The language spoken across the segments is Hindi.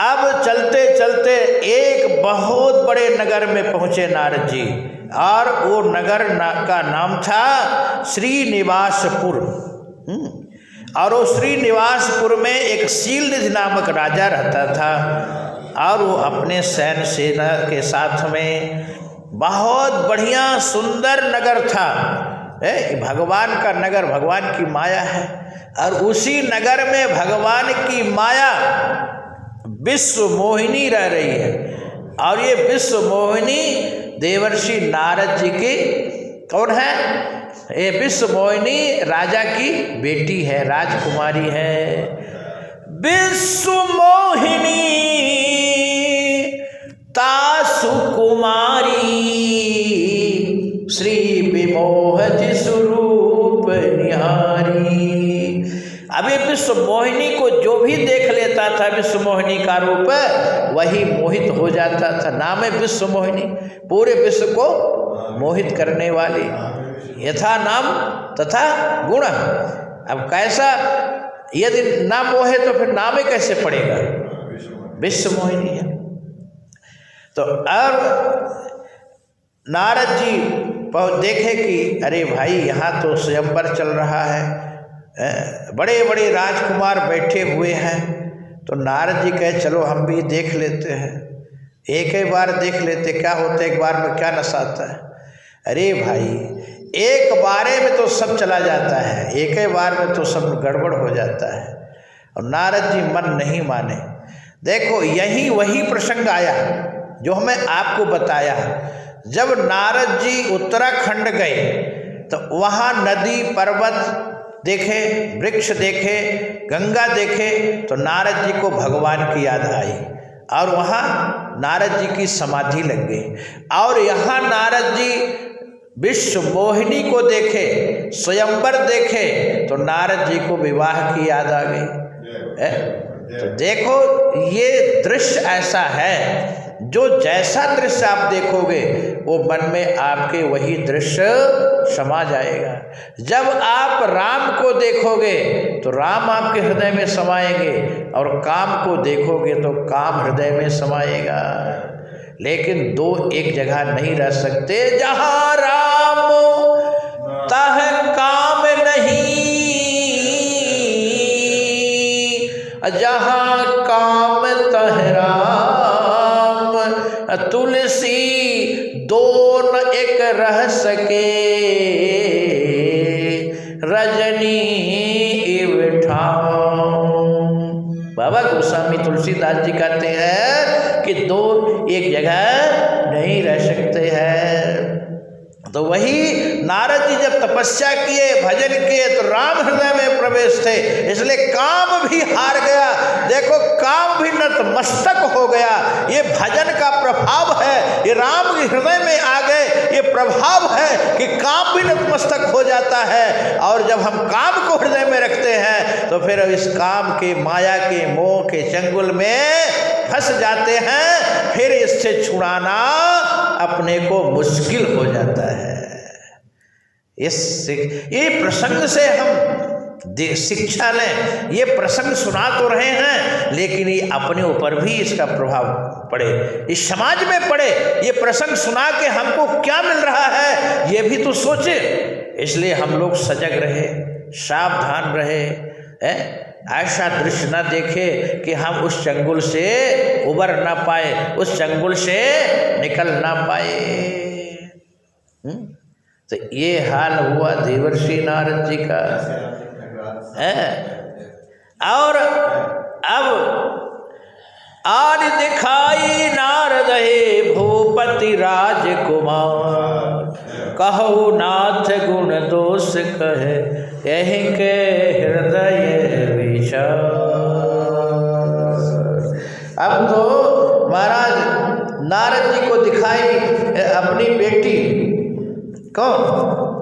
अब चलते चलते एक बहुत बड़े नगर में पहुँचे नारद जी, और वो नगर का नाम था श्रीनिवासपुर। और वो श्रीनिवासपुर में एक शीलनिधि नामक राजा रहता था, और वो अपने सैन्य सेना के साथ में बहुत बढ़िया सुंदर नगर था। भगवान का नगर, भगवान की माया है, और उसी नगर में भगवान की माया विश्व मोहिनी रह रही है। और ये विश्व मोहिनी देवर्षि नारद जी की कौन है? ये विश्व मोहिनी राजा की बेटी है, राजकुमारी है। विश्व मोहिनी तासु कुमारी श्री विमोह स्वरूप निहारी। अभी विश्व मोहिनी को जो भी देख लेता था, विश्व मोहिनी का रूप, वही मोहित हो जाता था। नाम है विश्व मोहिनी, पूरे विश्व को मोहित करने वाली। यथा नाम तथा गुण। अब कैसा, यदि ना मोहे तो फिर नाम ही कैसे पड़ेगा? विश्व मोहिनी है। तो अब नारद जी देखे कि अरे भाई, यहाँ तो स्वयंवर चल रहा है, बड़े बड़े राजकुमार बैठे हुए हैं। तो नारद जी कहे चलो हम भी देख लेते हैं, एक ही बार देख लेते, क्या होता है, एक बार में क्या नशा आता है। अरे भाई, एक बारे में तो सब चला जाता है, एक ही बार में तो सब गड़बड़ हो जाता है। और नारद जी मन नहीं माने। देखो, यही वही प्रसंग आया जो हमें आपको बताया। जब नारद जी उत्तराखंड गए तो वहाँ नदी पर्वत देखे, वृक्ष देखे, गंगा देखे, तो नारद जी को भगवान की याद आई, और वहाँ नारद जी की समाधि लग गई। और यहाँ नारद जी विश्व मोहिनी को देखे, स्वयंवर देखे, तो नारद जी को विवाह की याद आ गई। तो देखो, ये दृश्य ऐसा है, जो जैसा दृश्य आप देखोगे वो मन में आपके वही दृश्य समा जाएगा। जब आप राम को देखोगे तो राम आपके हृदय में समाएंगे, और काम को देखोगे तो काम हृदय में समाएगा। लेकिन दो एक जगह नहीं रह सकते। जहाँ राम तह काम नहीं, जहाँ काम तह राम, तुलसी दोनों एक रह सके, रजनी इव ठाम। बाबा गोस्वामी तुलसीदास जी कहते हैं कि दो एक जगह नहीं रह सकते हैं। तो वही नारद जी जब तपस्या किए, भजन किए, तो राम हृदय में प्रवेश थे, इसलिए काम भी हार गया। देखो, काम भी नतमस्तक हो गया। ये भजन का प्रभाव है, ये राम के हृदय में आ गए, ये प्रभाव है कि काम भी नतमस्तक हो जाता है। और जब हम काम को हृदय में रखते हैं तो फिर इस काम के, माया के, मोह के चंगुल में फंस जाते हैं। फिर इससे छुड़ाना अपने को मुश्किल हो जाता है। ये प्रसंग से हम शिक्षा लें। ये प्रसंग सुना तो रहे हैं, लेकिन ये अपने ऊपर भी इसका प्रभाव पड़े, इस समाज में पड़े। ये प्रसंग सुना के हमको क्या मिल रहा है, ये भी तो सोचे। इसलिए हम लोग सजग रहे, सावधान रहे, ऐसा दृश्य न देखे कि हम उस चंगुल से उबर ना पाए, उस चंगुल से निकल ना पाए। तो ये हाल हुआ देवर्षि नारद जी का है। और अब आज दिखाई नारद हे भूपति राजकुमार, कहो नाथ गुण दोष कहे, यही के हृदय विचार। अब तो महाराज नारद जी को दिखाई अपनी बेटी, कौन?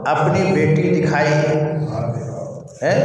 अपनी बेटी दिखाई है।